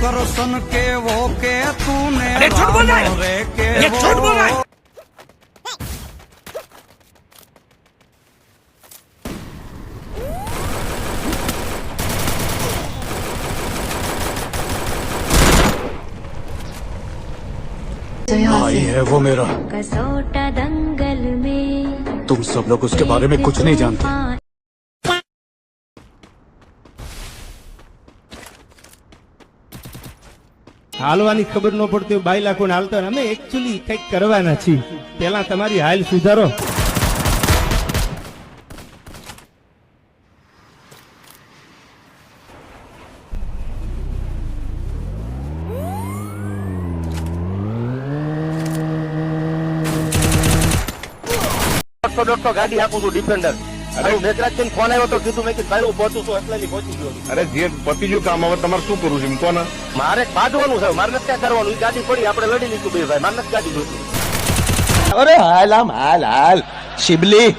करसन के वो के तूने अरे झूठ बोल रहा है, ये झूठ बोल रहा है। भाई है वो मेरा। कसोटा दंगल में तुम सब लोग उसके बारे में कुछ नहीं जानते। હાલવાની ખબર ન પડતી બાઈ લાખો હાલતો અમે એકચ્યુઅલી કઈક કરવાના છીએ પેલા તમારી હાલ સુધારો ગાડી આપું છું ડિફેન્ડર મેઘરાજ ફોન આવ્યો તો કીધું મેં ભાઈ હું પહોંચું છું એટલે પહોંચી ગયો. અરે જે પતી ગયું કામ હવે તમારે શું કરવું છે કોને મારે બાંધવાનું છે, મારે નથી કરવાનું. એ ગાડી પડી આપણે લડી લીધું બે ભાઈ, મારે નથી ગાડી જોઈતી. અરે હાલ આમ હાલ શિબલી